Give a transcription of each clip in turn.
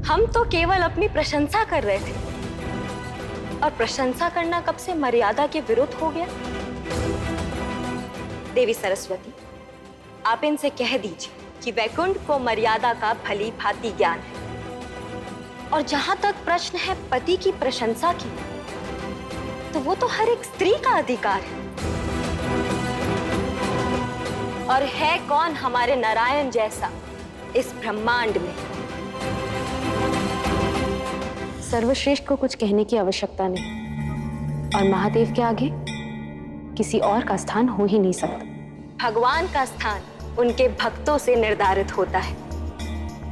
हम तो केवल अपनी प्रशंसा कर रहे थे, और प्रशंसा करना कब से मर्यादा के विरुद्ध हो गया? देवी सरस्वती, आप इनसे कह दीजिए कि वैकुंठ को मर्यादा का भली भांति ज्ञान है, और जहां तक प्रश्न है पति की प्रशंसा की, तो वो तो हर एक स्त्री का अधिकार है। और है कौन हमारे नारायण जैसा इस ब्रह्मांड में? सर्वश्रेष्ठ को कुछ कहने की आवश्यकता नहीं, और महादेव के आगे किसी और का स्थान हो ही नहीं सकता। भगवान का स्थान उनके भक्तों से निर्धारित होता है,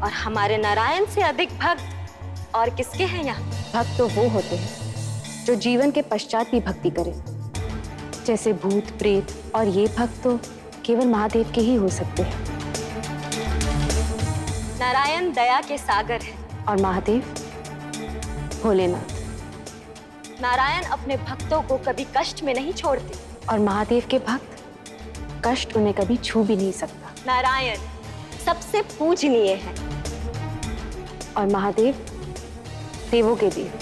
और हमारे नारायण से अधिक भक्त और किसके हैं यहाँ? भक्त तो वो होते हैं जो जीवन के पश्चात भी भक्ति करें, जैसे भूत प्रेत, और ये भक्त तो केवल महादेव के ही हो सकते हैं। नारायण दया के सागर है, और महादेव भोलेनाथ। नारायण अपने भक्तों को कभी कष्ट में नहीं छोड़ते, और महादेव के भक्त कष्ट उन्हें कभी छू भी नहीं सकता। नारायण सबसे पूजनीय है, और महादेव देवों के देव।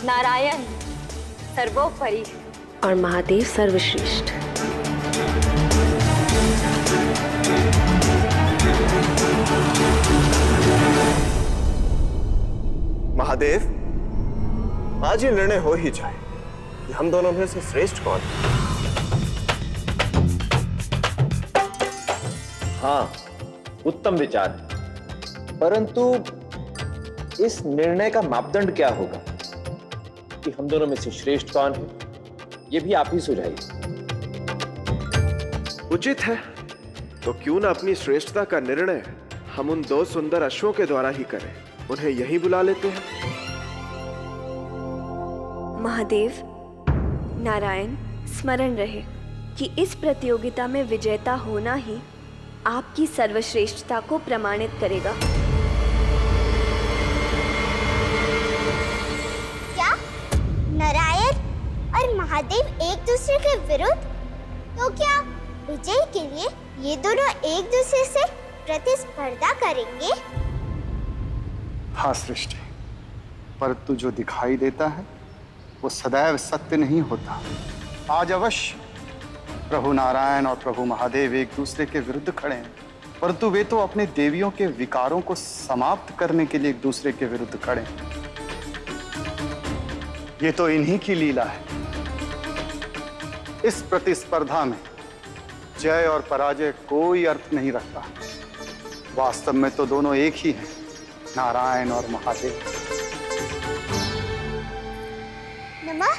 नारायण सर्वोपरि है, और महादेव सर्वश्रेष्ठ। महादेव, आज ये निर्णय हो ही जाए कि हम दोनों में से श्रेष्ठ कौन है। हाँ, उत्तम विचार है, परंतु इस निर्णय का मापदंड क्या होगा कि हम दोनों में से श्रेष्ठ कौन है? ये भी आप ही सुझाइए। उचित है तो क्यों ना अपनी श्रेष्ठता का निर्णय हम उन दो सुंदर अश्वों के द्वारा ही करें। उन्हें यहीं बुला लेते हैं। महादेव, नारायण स्मरण रहे कि इस प्रतियोगिता में विजेता होना ही आपकी सर्वश्रेष्ठता को प्रमाणित करेगा। क्या नारायण और महादेव एक दूसरे के विरुद्ध? तो क्या विजय के लिए ये दोनों एक दूसरे से प्रतिस्पर्धा करेंगे? हाँ सृष्टि, परंतु जो दिखाई देता है वो सदैव सत्य नहीं होता। आज अवश्य प्रभु नारायण और प्रभु महादेव एक दूसरे के विरुद्ध खड़े हैं, परंतु वे तो अपने देवियों के विकारों को समाप्त करने के लिए एक दूसरे के विरुद्ध खड़े हैं। ये तो इन्हीं की लीला है। इस प्रतिस्पर्धा में जय और पराजय कोई अर्थ नहीं रखता। वास्तव में तो दोनों एक ही हैं, नारायण और महादेव। नमः।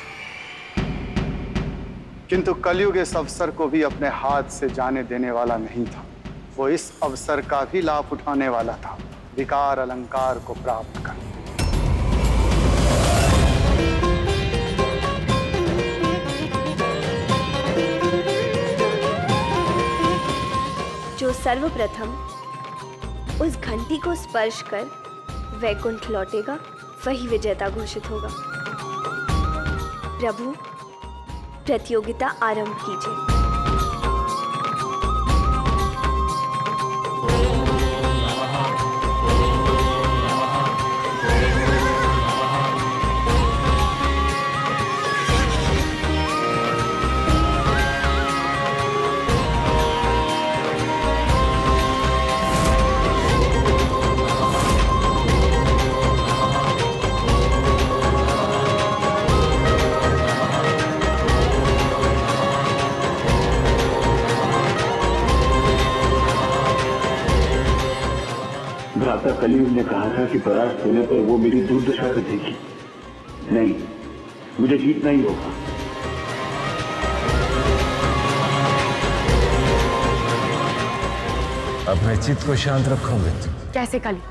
किंतु कलयुग इस अवसर को भी अपने हाथ से जाने देने वाला नहीं था। वो इस अवसर का भी लाभ उठाने वाला था, विकार अलंकार को प्राप्त कर। जो सर्वप्रथम उस घंटी को स्पर्श कर वैकुंठ लौटेगा, वही विजेता घोषित होगा। प्रभु, प्रतियोगिता आरंभ कीजिए। भ्राता कलयुग ने कहा था कि परास्त होने पर वो मेरी दुर्दशा करेगी। नहीं, मुझे जीतना ही होगा। अपने चित्त को शांत रखो मृत्यु। कैसे कली?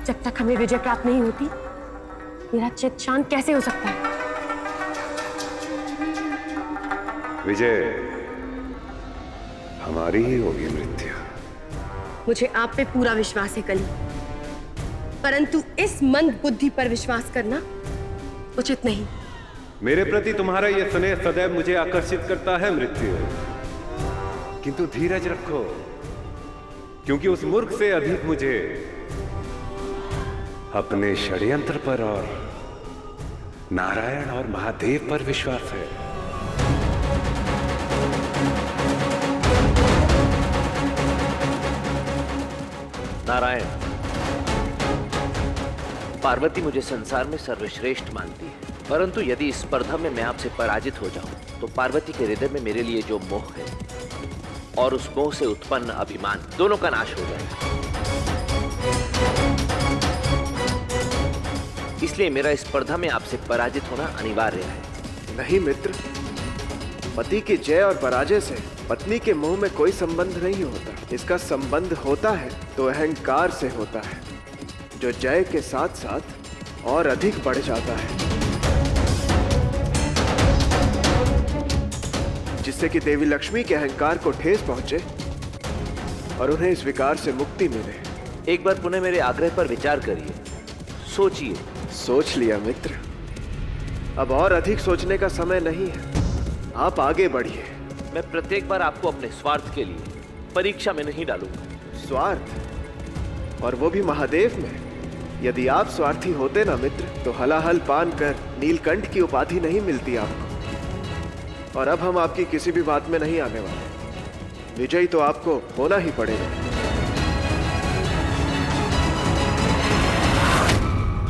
जब तक हमें विजय प्राप्त नहीं होती, मेरा चित्त शांत कैसे हो सकता है? विजय हमारी ही होगी मृत्यु। मुझे आप पे पूरा विश्वास है कली, परंतु इस मंद बुद्धि पर विश्वास करना उचित नहीं। मेरे प्रति तुम्हारा यह स्नेह सदैव मुझे आकर्षित करता है मृत्यु, किंतु धीरज रखो, क्योंकि उस मूर्ख से अधिक मुझे अपने षड्यंत्र पर और नारायण और महादेव पर विश्वास है। नारायण, पार्वती मुझे संसार में सर्वश्रेष्ठ मानती है, परंतु यदि इस स्पर्धा में मैं आपसे पराजित हो जाऊं तो पार्वती के हृदय में मेरे लिए जो मोह है और उस मोह से उत्पन्न अभिमान, दोनों का नाश हो जाएगा। इसलिए मेरा इस स्पर्धा में आपसे पराजित होना अनिवार्य है। नहीं मित्र, पति की जय और पराजय से पत्नी के मोह में कोई संबंध नहीं होता। इसका संबंध होता है तो अहंकार से होता है, जो जय के साथ साथ और अधिक बढ़ जाता है, जिससे कि देवी लक्ष्मी के अहंकार को ठेस पहुंचे और उन्हें इस विकार से मुक्ति मिले। एक बार पुनः मेरे आग्रह पर विचार करिए, सोचिए। सोच लिया मित्र, अब और अधिक सोचने का समय नहीं है, आप आगे बढ़िए। मैं प्रत्येक बार आपको अपने स्वार्थ के लिए परीक्षा में नहीं डालूंगा। स्वार्थ? और वो भी महादेव में? यदि आप स्वार्थी होते ना मित्र, तो हलाहल पान कर नीलकंठ की उपाधि नहीं मिलती आपको। और अब हम आपकी किसी भी बात में नहीं आने वाले। विजयी तो आपको होना ही पड़ेगा।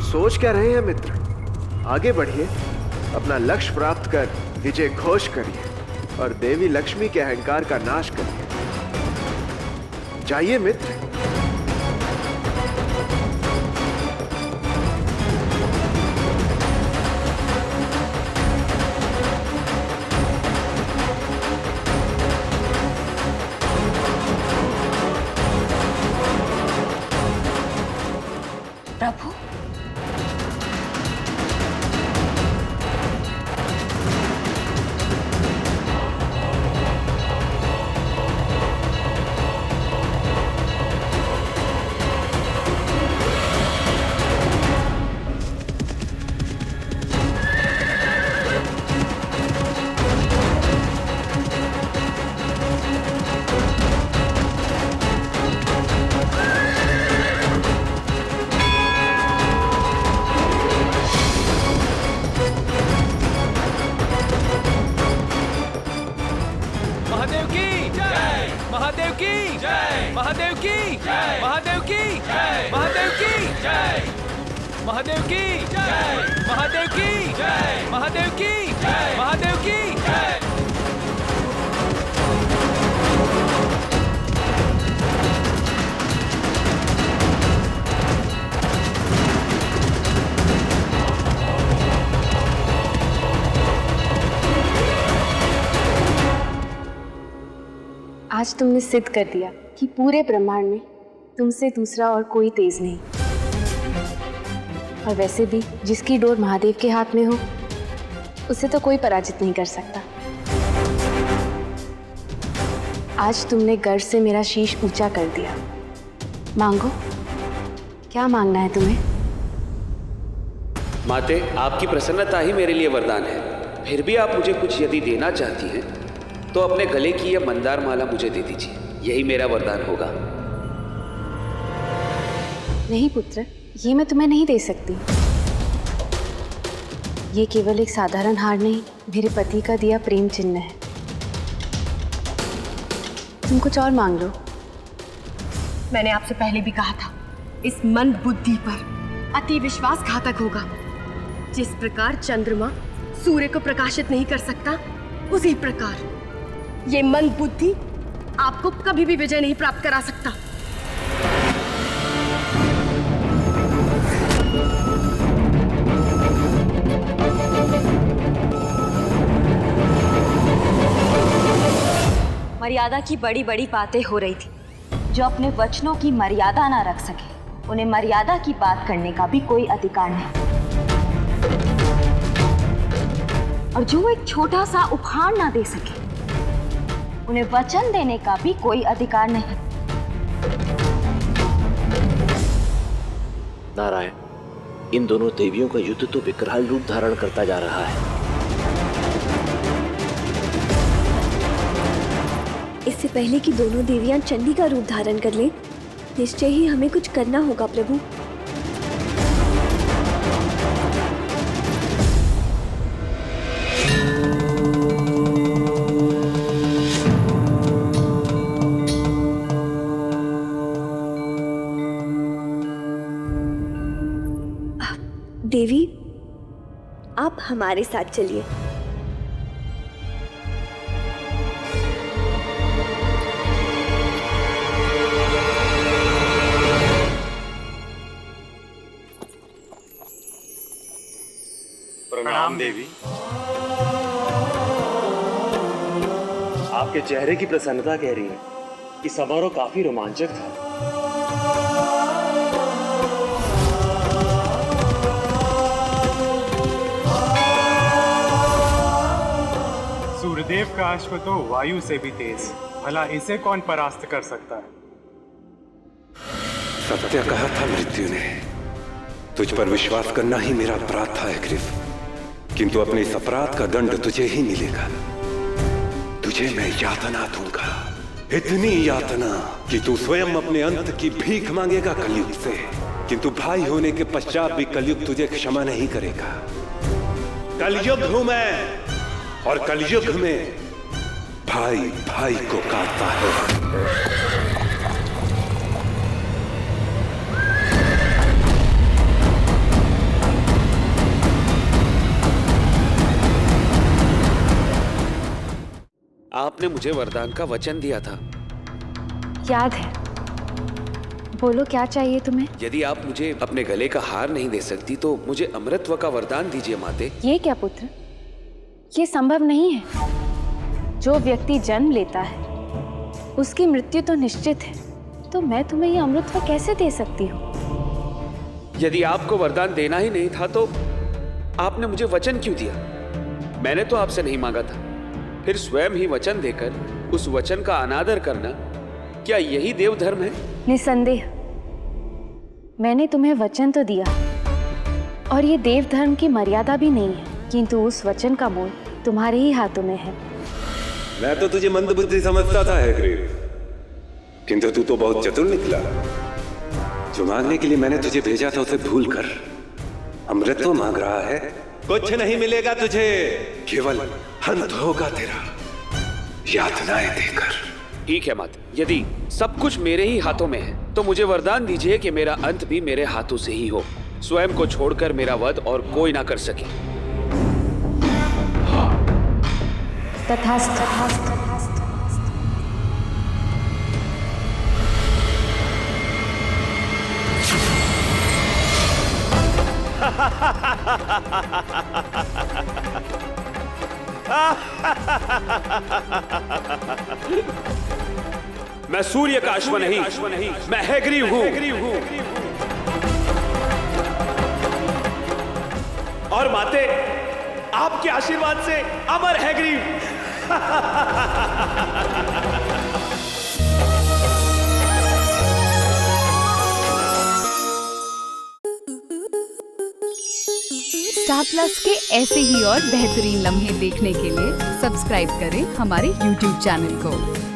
सोच क्या रहे हैं मित्र? आगे बढ़िए, अपना लक्ष्य प्राप्त कर विजय घोष करिए और देवी लक्ष्मी के अहंकार का नाश करिए। जाइए मित्र। प्रभु, महादेव की जय, महादेव की जय, महादेव की जय, महादेव की जय, महादेव की जय, महादेव की जय, महादेव की जय, महादेव की जय, महादेव की जय। आज तुमने सिद्ध कर दिया कि पूरे ब्रह्मांड में तुमसे दूसरा और कोई तेज नहीं। और वैसे भी जिसकी डोर महादेव के हाथ में हो, उसे तो कोई पराजित नहीं कर सकता। आज तुमने गर्व से मेरा शीश ऊंचा कर दिया। मांगो, क्या मांगना है तुम्हें? माते, आपकी प्रसन्नता ही मेरे लिए वरदान है। फिर भी आप मुझे कुछ यदि देना चाहती हैं तो अपने गले की यह मंदार माला मुझे दे दीजिए, यही मेरा वरदान होगा। नहीं पुत्र, ये मैं तुम्हें नहीं दे सकती। ये केवल एक साधारण हार नहीं, मेरे पति का दिया प्रेम चिन्ह है। तुम कुछ और मांग लो। मैंने आपसे पहले भी कहा था, इस मंद बुद्धि पर अति विश्वासघातक होगा। जिस प्रकार चंद्रमा सूर्य को प्रकाशित नहीं कर सकता, उसी प्रकार ये मंद बुद्धि आपको कभी भी विजय नहीं प्राप्त करा सकता। मर्यादा की बड़ी बड़ी बातें हो रही थी। जो अपने वचनों की मर्यादा ना रख सके, उन्हें मर्यादा की बात करने का भी कोई अधिकार नहीं। और जो एक छोटा सा उपहार ना दे सके, उन्हें वचन देने का भी कोई अधिकार नहीं। नारायण, इन दोनों देवियों का युद्ध तो विकराल रूप धारण करता जा रहा है। इससे पहले कि दोनों देवियां चंडी का रूप धारण कर लें, निश्चय ही हमें कुछ करना होगा प्रभु। देवी, आप हमारे साथ चलिए। प्रणाम देवी। आपके चेहरे की प्रसन्नता कह रही है कि समारोह काफी रोमांचक था। सूर्यदेव का अश्व तो वायु से भी तेज, भला इसे कौन परास्त कर सकता है? सत्य कहा था मृत्यु ने, तुझ पर विश्वास करना ही मेरा अपराध था ग्रीफ, किंतु अपने इस अपराध का दंड तुझे ही मिलेगा। तुझे मैं यातना दूंगा, इतनी यातना कि तू स्वयं अपने अंत की भीख मांगेगा कलयुग से, किंतु भाई होने के पश्चात भी कलयुग तुझे क्षमा नहीं करेगा। कलयुग हूं मैं, और कलयुग में भाई भाई को काटता है। आपने मुझे वरदान का वचन दिया था। याद है। बोलो क्या चाहिए तुम्हें? यदि आप मुझे अपने गले का हार नहीं दे सकती तो मुझे अमृतत्व का वरदान दीजिए माते। ये क्या पुत्र, ये संभव नहीं है। जो व्यक्ति जन्म लेता है उसकी मृत्यु तो निश्चित है, तो मैं तुम्हें ये अमृतत्व कैसे दे सकती हूँ? यदि आपको वरदान देना ही नहीं था तो आपने मुझे वचन क्यों दिया? मैंने तो आपसे नहीं मांगा था, फिर स्वयं ही वचन देकर उस वचन का अनादर करना, क्या यही देव धर्म है? निसंदेह मैंने तुम्हें वचन तो दिया, और ये देव धर्म की मर्यादा भी नहीं है, किंतु उस वचन का मोल तुम्हारे ही हाथों में है। मैं तो तुझे मंदबुद्धि समझता था ग्रीफ, किंतु तू तो बहुत चतुर निकला। जो मांगने के लिए मैंने तुझे भेजा था उसे भूल कर अमृतत्व मांग रहा है। कुछ नहीं मिलेगा तुझे, केवल अंत होगा तेरा यातनाएं देकर। ठीक है माता, यदि सब कुछ मेरे ही हाथों में है तो मुझे वरदान दीजिए कि मेरा अंत भी मेरे हाथों से ही हो, स्वयं को छोड़कर मेरा वध और कोई ना कर सके। तथास्तु। मैं सूर्य का अश्व नहीं, मैं हैग्रीव हूं। और माते, आपके आशीर्वाद से अमर हैग्रीव। स्टार प्लस के ऐसे ही और बेहतरीन लम्हे देखने के लिए सब्सक्राइब करें हमारे YouTube चैनल को।